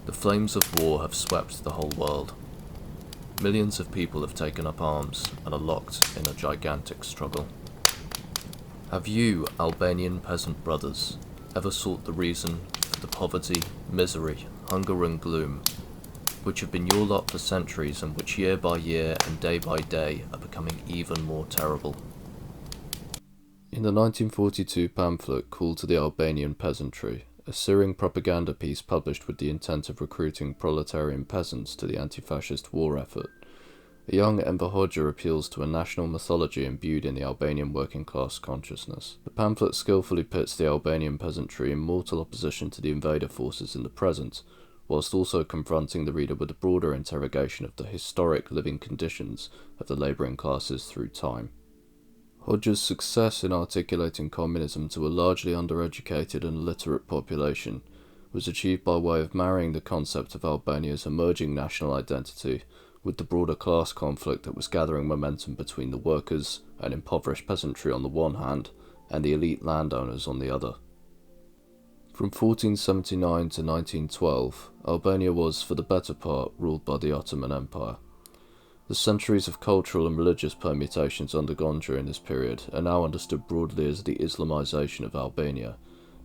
The flames of war have swept the whole world. Millions of people have taken up arms and are locked in a gigantic struggle. Have you, Albanian peasant brothers, ever sought the reason for the poverty, misery, hunger and gloom, which have been your lot for centuries and which year by year and day by day are becoming even more terrible? In the 1942 pamphlet Call to the Albanian Peasantry, a searing propaganda piece published with the intent of recruiting proletarian peasants to the anti-fascist war effort, a young Enver Hoxha appeals to a national mythology imbued in the Albanian working-class consciousness. The pamphlet skillfully pits the Albanian peasantry in mortal opposition to the invader forces in the present, whilst also confronting the reader with a broader interrogation of the historic living conditions of the labouring classes through time. Hoxha's success in articulating communism to a largely undereducated and illiterate population was achieved by way of marrying the concept of Albania's emerging national identity with the broader class conflict that was gathering momentum between the workers and impoverished peasantry on the one hand, and the elite landowners on the other. From 1479 to 1912, Albania was, for the better part, ruled by the Ottoman Empire. The centuries of cultural and religious permutations undergone during this period are now understood broadly as the Islamization of Albania,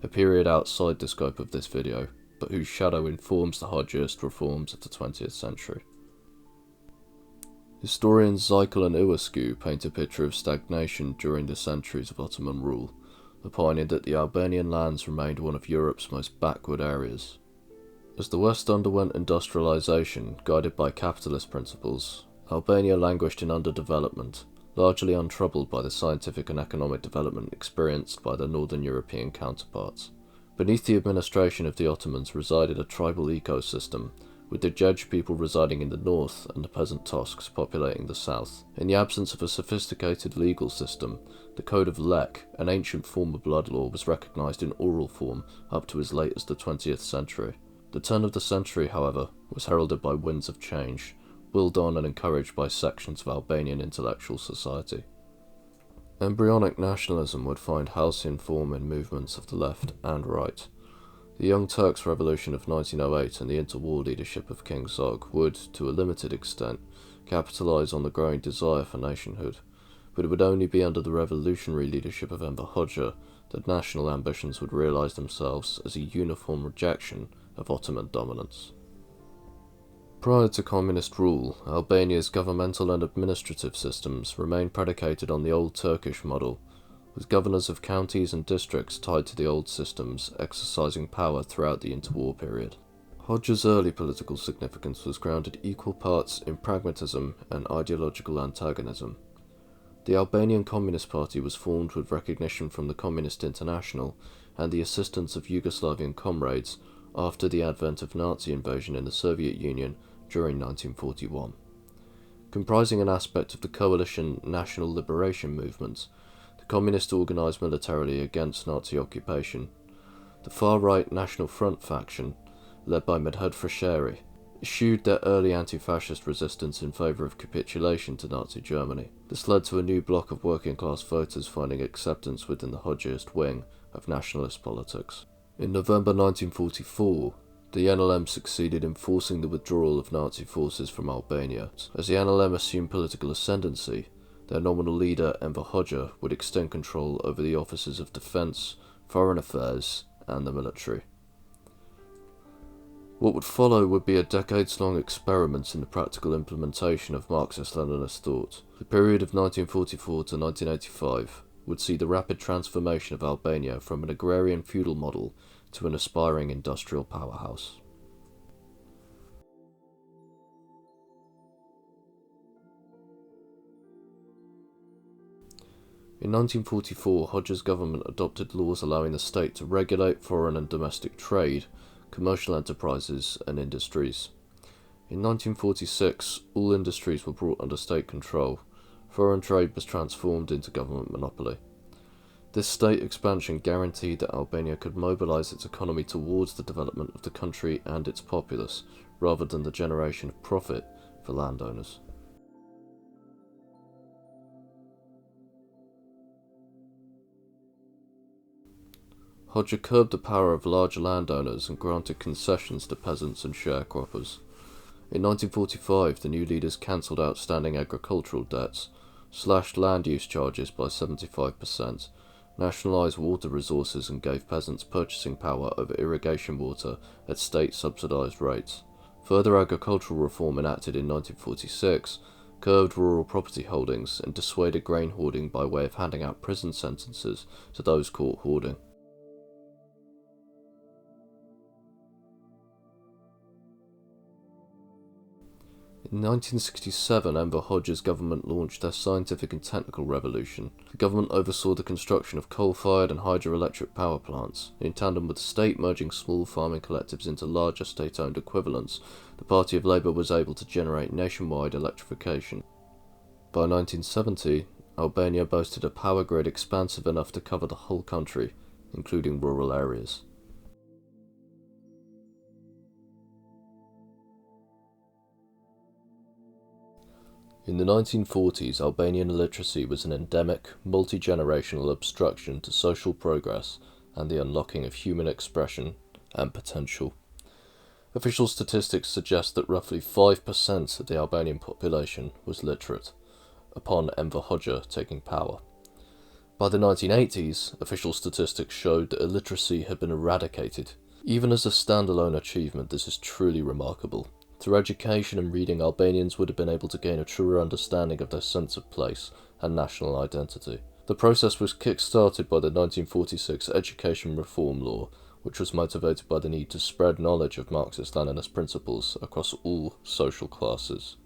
a period outside the scope of this video, but whose shadow informs the Hoxhaist reforms of the 20th century. Historians Zeichel and Iwascu paint a picture of stagnation during the centuries of Ottoman rule, opining that the Albanian lands remained one of Europe's most backward areas. As the West underwent industrialization, guided by capitalist principles, Albania languished in underdevelopment, largely untroubled by the scientific and economic development experienced by their northern European counterparts. Beneath the administration of the Ottomans resided a tribal ecosystem, with the Jej people residing in the north and the peasant Tosks populating the south. In the absence of a sophisticated legal system, the Code of Lek, an ancient form of blood law, was recognised in oral form up to as late as the 20th century. The turn of the century, however, was heralded by winds of change, willed on and encouraged by sections of Albanian intellectual society. Embryonic nationalism would find halcyon form in movements of the left and right. The Young Turks Revolution of 1908 and the interwar leadership of King Zog would, to a limited extent, capitalise on the growing desire for nationhood, but it would only be under the revolutionary leadership of Enver Hoxha that national ambitions would realise themselves as a uniform rejection of Ottoman dominance. Prior to communist rule, Albania's governmental and administrative systems remained predicated on the old Turkish model, with governors of counties and districts tied to the old systems exercising power throughout the interwar period. Hoxha's early political significance was grounded equal parts in pragmatism and ideological antagonism. The Albanian Communist Party was formed with recognition from the Communist International and the assistance of Yugoslavian comrades after the advent of Nazi invasion in the Soviet Union during 1941. Comprising an aspect of the coalition National Liberation Movement, the Communists organised militarily against Nazi occupation. The far-right National Front faction, led by Medhed Frasheri, eschewed their early anti-fascist resistance in favour of capitulation to Nazi Germany. This led to a new bloc of working-class voters finding acceptance within the Hoxhaist wing of nationalist politics. In November 1944, the NLM succeeded in forcing the withdrawal of Nazi forces from Albania. As the NLM assumed political ascendancy, their nominal leader Enver Hoxha would extend control over the offices of defence, foreign affairs and the military. What would follow would be a decades-long experiment in the practical implementation of Marxist-Leninist thought. The period of 1944 to 1985 would see the rapid transformation of Albania from an agrarian feudal model to an aspiring industrial powerhouse. In 1944, Hoxha's government adopted laws allowing the state to regulate foreign and domestic trade, commercial enterprises and industries. In 1946, all industries were brought under state control. Foreign trade was transformed into government monopoly. This state expansion guaranteed that Albania could mobilise its economy towards the development of the country and its populace, rather than the generation of profit for landowners. Hoxha curbed the power of large landowners and granted concessions to peasants and sharecroppers. In 1945, the new leaders cancelled outstanding agricultural debts, slashed land use charges by 75%, nationalised water resources and gave peasants purchasing power over irrigation water at state-subsidised rates. Further agricultural reform enacted in 1946 curbed rural property holdings and dissuaded grain hoarding by way of handing out prison sentences to those caught hoarding. In 1967, Enver Hoxha's government launched their scientific and technical revolution. The government oversaw the construction of coal-fired and hydroelectric power plants. In tandem with the state merging small farming collectives into larger state-owned equivalents, the Party of Labour was able to generate nationwide electrification. By 1970, Albania boasted a power grid expansive enough to cover the whole country, including rural areas. In the 1940s, Albanian illiteracy was an endemic, multi-generational obstruction to social progress and the unlocking of human expression and potential. Official statistics suggest that roughly 5% of the Albanian population was literate, upon Enver Hoxha taking power. By the 1980s, official statistics showed that illiteracy had been eradicated. Even as a standalone achievement, this is truly remarkable. Through education and reading, Albanians would have been able to gain a truer understanding of their sense of place and national identity. The process was kick-started by the 1946 Education Reform Law, which was motivated by the need to spread knowledge of Marxist-Leninist principles across all social classes.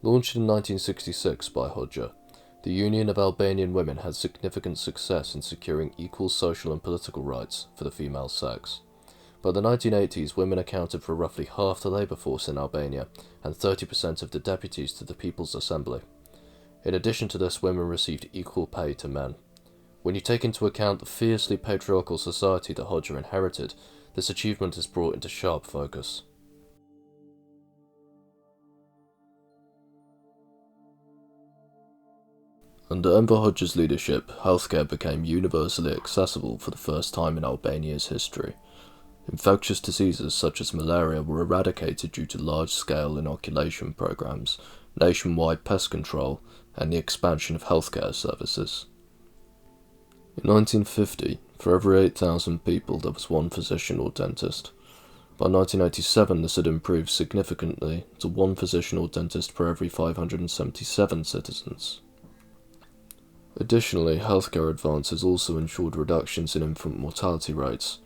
Launched in 1966 by Hoxha, the Union of Albanian Women had significant success in securing equal social and political rights for the female sex. By the 1980s, women accounted for roughly half the labour force in Albania and 30% of the deputies to the People's Assembly. In addition to this, women received equal pay to men. When you take into account the fiercely patriarchal society that Hoxha inherited, this achievement is brought into sharp focus. Under Enver Hoxha's leadership, healthcare became universally accessible for the first time in Albania's history. Infectious diseases such as malaria were eradicated due to large-scale inoculation programs, nationwide pest control, and the expansion of healthcare services. In 1950, for every 8,000 people there was one physician or dentist. By 1987, this had improved significantly to one physician or dentist per every 577 citizens. Additionally, healthcare advances also ensured reductions in infant mortality rates.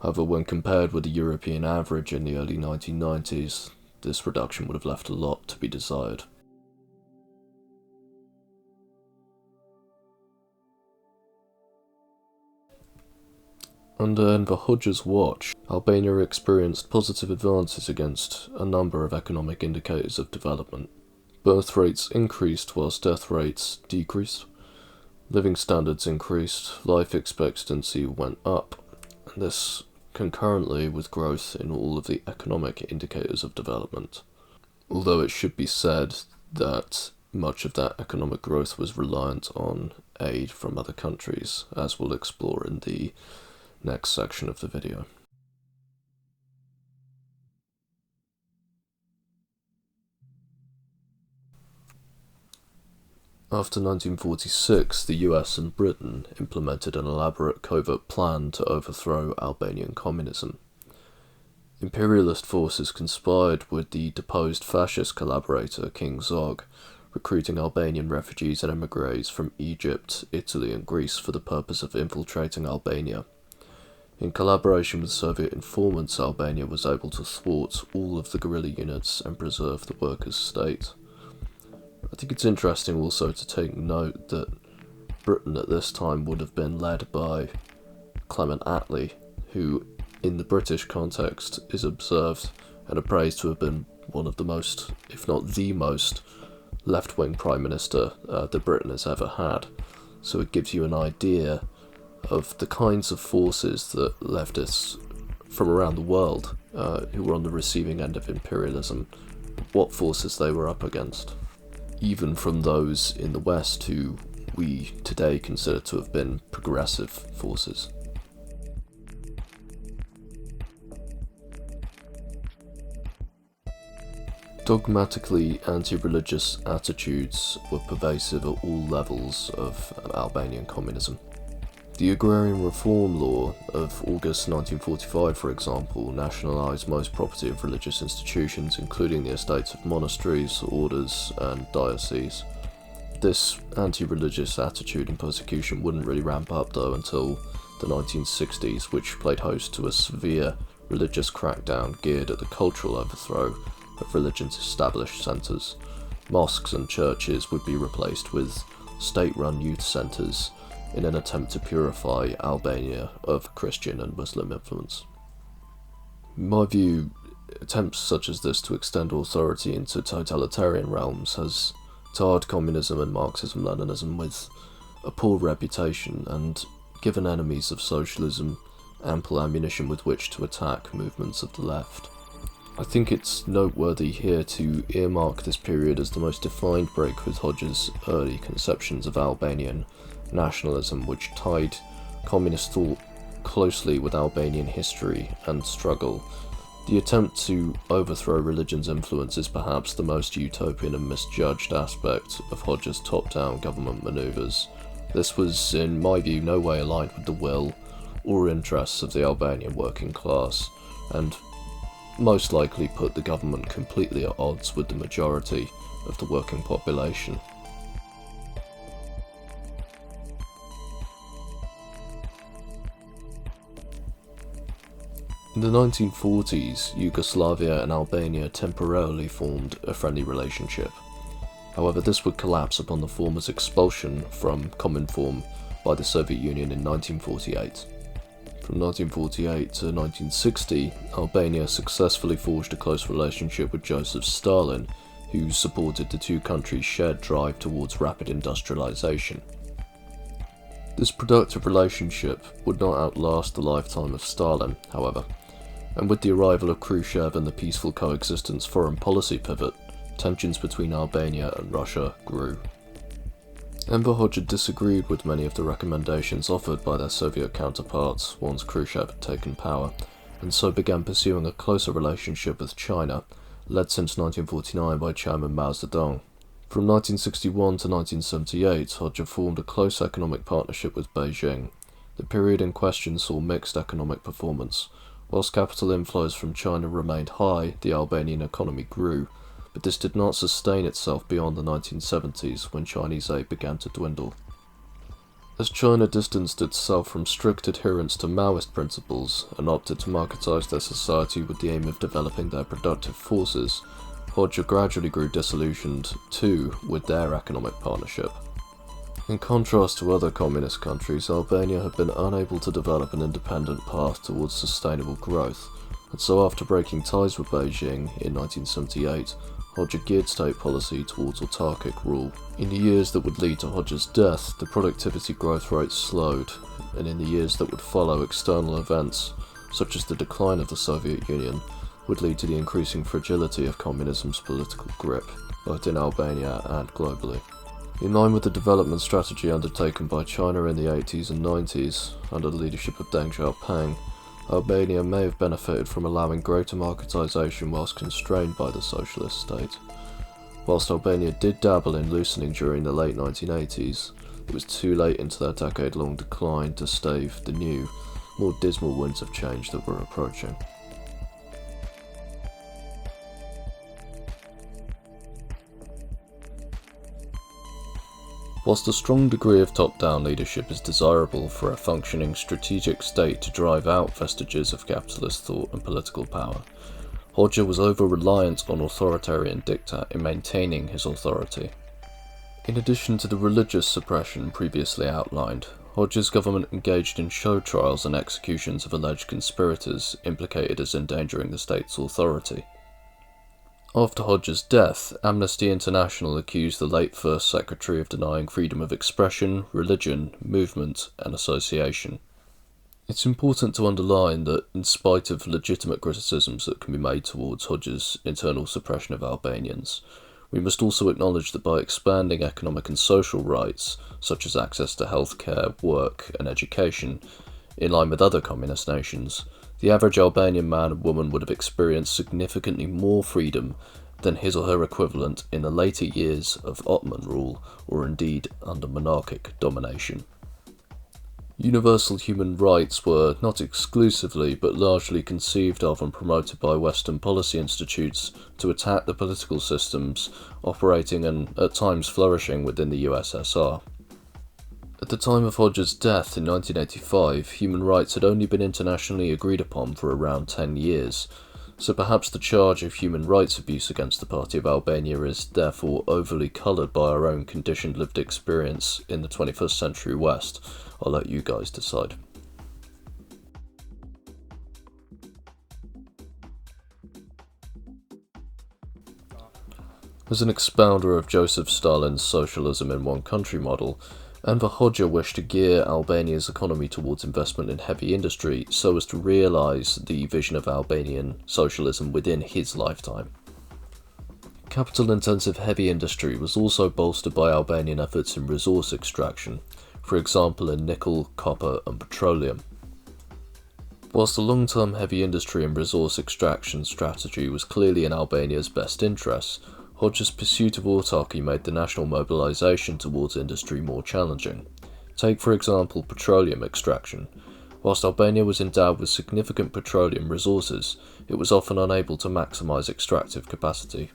However, when compared with the European average in the early 1990s, this reduction would have left a lot to be desired. Under Enver Hoxha's watch, Albania experienced positive advances against a number of economic indicators of development. Birth rates increased whilst death rates decreased. Living standards increased, life expectancy went up, and this concurrently with growth in all of the economic indicators of development. Although it should be said that much of that economic growth was reliant on aid from other countries, as we'll explore in the next section of the video. After 1946, the US and Britain implemented an elaborate covert plan to overthrow Albanian communism. Imperialist forces conspired with the deposed fascist collaborator King Zog, recruiting Albanian refugees and emigres from Egypt, Italy and Greece for the purpose of infiltrating Albania. In collaboration with Soviet informants, Albania was able to thwart all of the guerrilla units and preserve the workers' state. I think it's interesting also to take note that Britain at this time would have been led by Clement Attlee, who in the British context is observed and appraised to have been one of the most, if not the most, left-wing Prime Minister that Britain has ever had. So it gives you an idea of the kinds of forces that leftists from around the world who were on the receiving end of imperialism what forces they were up against, even from those in the West who we today consider to have been progressive forces. Dogmatically anti-religious attitudes were pervasive at all levels of Albanian communism. The Agrarian Reform Law of August 1945, for example, nationalised most property of religious institutions, including the estates of monasteries, orders, and dioceses. This anti-religious attitude and persecution wouldn't really ramp up, though, until the 1960s, which played host to a severe religious crackdown geared at the cultural overthrow of religion's established centres. Mosques and churches would be replaced with state-run youth centres in an attempt to purify Albania of Christian and Muslim influence. In my view, attempts such as this to extend authority into totalitarian realms has tarred communism and Marxism-Leninism with a poor reputation and given enemies of socialism ample ammunition with which to attack movements of the left. I think it's noteworthy here to earmark this period as the most defined break with Hoxha's early conceptions of Albanian nationalism, which tied communist thought closely with Albanian history and struggle. The attempt to overthrow religion's influence is perhaps the most utopian and misjudged aspect of Hoxha's top-down government manoeuvres. This was, in my view, no way aligned with the will or interests of the Albanian working class, and most likely put the government completely at odds with the majority of the working population. In the 1940s, Yugoslavia and Albania temporarily formed a friendly relationship. However, this would collapse upon the former's expulsion from Cominform by the Soviet Union in 1948. From 1948 to 1960, Albania successfully forged a close relationship with Joseph Stalin, who supported the two countries' shared drive towards rapid industrialization. This productive relationship would not outlast the lifetime of Stalin, however, and with the arrival of Khrushchev and the peaceful coexistence foreign policy pivot, tensions between Albania and Russia grew. Enver Hoxha disagreed with many of the recommendations offered by their Soviet counterparts once Khrushchev had taken power, and so began pursuing a closer relationship with China, led since 1949 by Chairman Mao Zedong. From 1961 to 1978, Hoxha formed a close economic partnership with Beijing. The period in question saw mixed economic performance. Whilst capital inflows from China remained high, the Albanian economy grew, but this did not sustain itself beyond the 1970s, when Chinese aid began to dwindle. As China distanced itself from strict adherence to Maoist principles and opted to marketize their society with the aim of developing their productive forces, Hoxha gradually grew disillusioned, too, with their economic partnership. In contrast to other communist countries, Albania had been unable to develop an independent path towards sustainable growth, and so after breaking ties with Beijing in 1978, Hoxha geared state policy towards autarkic rule. In the years that would lead to Hoxha's death, the productivity growth rate slowed, and in the years that would follow, external events, such as the decline of the Soviet Union, would lead to the increasing fragility of communism's political grip, both in Albania and globally. In line with the development strategy undertaken by China in the 80s and 90s, under the leadership of Deng Xiaoping, Albania may have benefited from allowing greater marketisation whilst constrained by the socialist state. Whilst Albania did dabble in loosening during the late 1980s, it was too late into their decade-long decline to stave the new, more dismal winds of change that were approaching. Whilst a strong degree of top-down leadership is desirable for a functioning strategic state to drive out vestiges of capitalist thought and political power, Hoxha was over-reliant on authoritarian diktat in maintaining his authority. In addition to the religious suppression previously outlined, Hoxha's government engaged in show trials and executions of alleged conspirators implicated as endangering the state's authority. After Hoxha's death, Amnesty International accused the late First Secretary of denying freedom of expression, religion, movement, and association. It's important to underline that, in spite of legitimate criticisms that can be made towards Hoxha's internal suppression of Albanians, we must also acknowledge that by expanding economic and social rights, such as access to healthcare, work, and education, in line with other communist nations, the average Albanian man and woman would have experienced significantly more freedom than his or her equivalent in the later years of Ottoman rule, or indeed under monarchic domination. Universal human rights were not exclusively but largely conceived of and promoted by Western policy institutes to attack the political systems operating and at times flourishing within the USSR. At the time of Hoxha's death in 1985, human rights had only been internationally agreed upon for around 10 years, so perhaps the charge of human rights abuse against the Party of Albania is therefore overly coloured by our own conditioned lived experience in the 21st century West. I'll let you guys decide. As an expounder of Joseph Stalin's socialism in one country model, Enver Hoxha wished to gear Albania's economy towards investment in heavy industry so as to realise the vision of Albanian socialism within his lifetime. Capital-intensive heavy industry was also bolstered by Albanian efforts in resource extraction, for example in nickel, copper and petroleum. Whilst the long-term heavy industry and resource extraction strategy was clearly in Albania's best interests, Hoxha's pursuit of autarky made the national mobilisation towards industry more challenging. Take, for example, petroleum extraction. Whilst Albania was endowed with significant petroleum resources, it was often unable to maximise extractive capacity.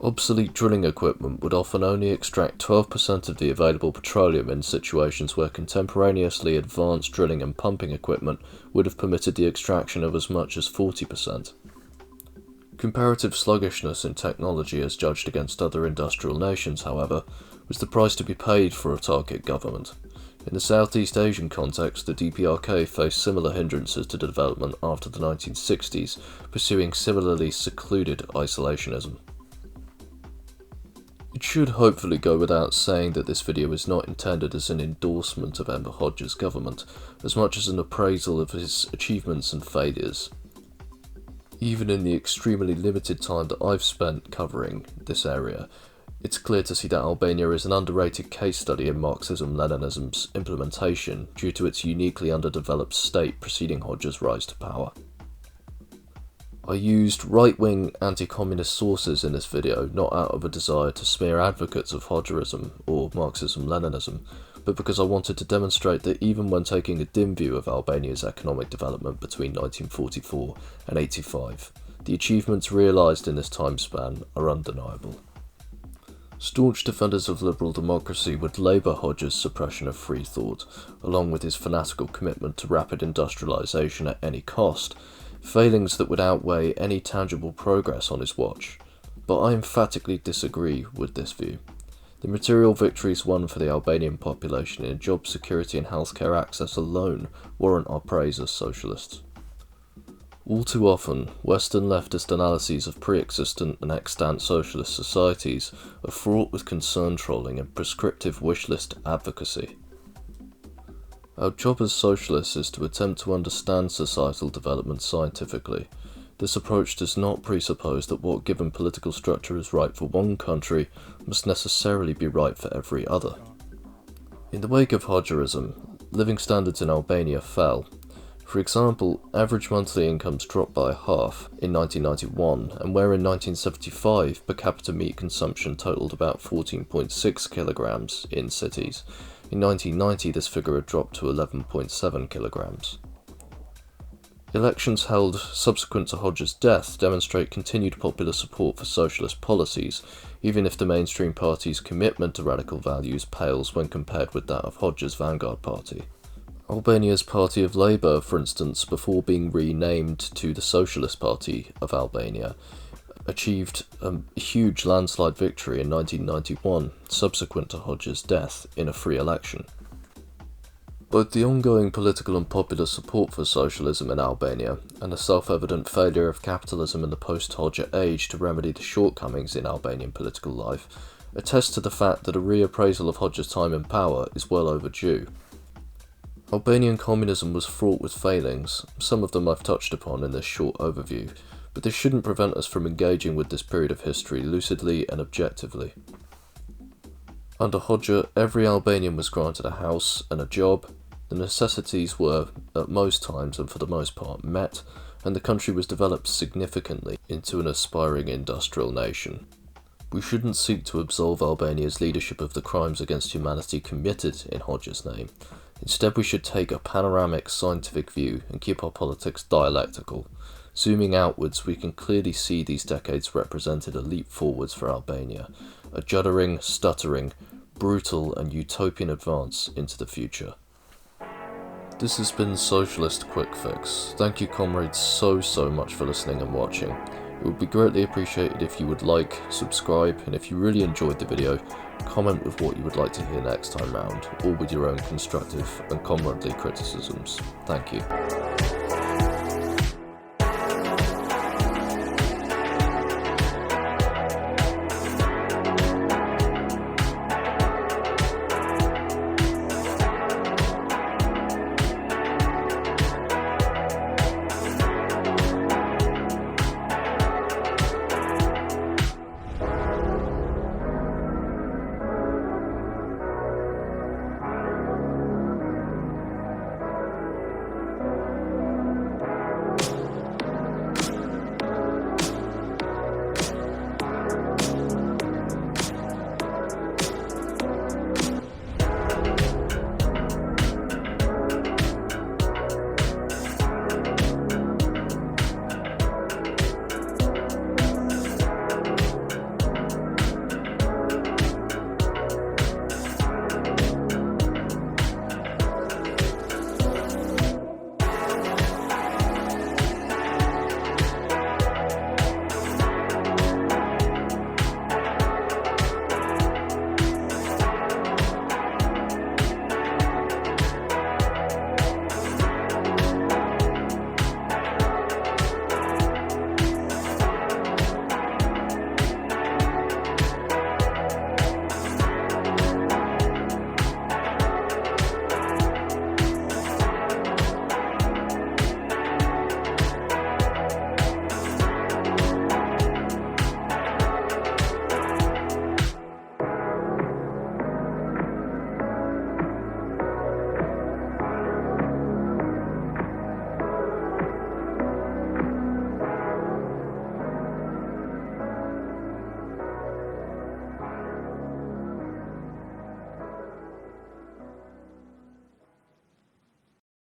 Obsolete drilling equipment would often only extract 12% of the available petroleum in situations where contemporaneously advanced drilling and pumping equipment would have permitted the extraction of as much as 40%. Comparative sluggishness in technology as judged against other industrial nations, however, was the price to be paid for autarkic government. In the Southeast Asian context, the DPRK faced similar hindrances to development after the 1960s, pursuing similarly secluded isolationism. It should hopefully go without saying that this video is not intended as an endorsement of Enver Hoxha's government, as much as an appraisal of his achievements and failures. Even in the extremely limited time that I've spent covering this area, it's clear to see that Albania is an underrated case study in Marxism-Leninism's implementation due to its uniquely underdeveloped state preceding Hoxha's rise to power. I used right-wing anti-communist sources in this video not out of a desire to smear advocates of Hoxhaism or Marxism-Leninism, but because I wanted to demonstrate that even when taking a dim view of Albania's economic development between 1944 and 85, the achievements realised in this time span are undeniable. Staunch defenders of liberal democracy would labour Hoxha's suppression of free thought, along with his fanatical commitment to rapid industrialisation at any cost, failings that would outweigh any tangible progress on his watch. But I emphatically disagree with this view. The material victories won for the Albanian population in job security and healthcare access alone warrant our praise as socialists. All too often, Western leftist analyses of pre-existent and extant socialist societies are fraught with concern trolling and prescriptive wish list advocacy. Our job as socialists is to attempt to understand societal development scientifically. This approach does not presuppose that what given political structure is right for one country must necessarily be right for every other. In the wake of Hoxhaism, living standards in Albania fell. For example, average monthly incomes dropped by half in 1991, and where in 1975 per capita meat consumption totaled about 14.6 kilograms in cities, in 1990 this figure had dropped to 11.7 kilograms. Elections held subsequent to Hoxha's death demonstrate continued popular support for socialist policies, even if the mainstream party's commitment to radical values pales when compared with that of Hoxha's vanguard party. Albania's Party of Labour, for instance, before being renamed to the Socialist Party of Albania, achieved a huge landslide victory in 1991, subsequent to Hoxha's death, in a free election. Both the ongoing political and popular support for socialism in Albania and the self-evident failure of capitalism in the post-Hoxha age to remedy the shortcomings in Albanian political life attest to the fact that a reappraisal of Hoxha's time in power is well overdue. Albanian communism was fraught with failings, some of them I've touched upon in this short overview, but this shouldn't prevent us from engaging with this period of history lucidly and objectively. Under Hoxha, every Albanian was granted a house and a job, the necessities were, at most times and for the most part, met, and the country was developed significantly into an aspiring industrial nation. We shouldn't seek to absolve Albania's leadership of the crimes against humanity committed in Hoxha's name. Instead, we should take a panoramic scientific view and keep our politics dialectical. Zooming outwards, we can clearly see these decades represented a leap forwards for Albania, a juddering, stuttering, brutal and utopian advance into the future. This has been Socialist Quick Fix. Thank you comrades so much for listening and watching. It would be greatly appreciated if you would like, subscribe, and if you really enjoyed the video, comment with what you would like to hear next time round, or with your own constructive and comradely criticisms. Thank you.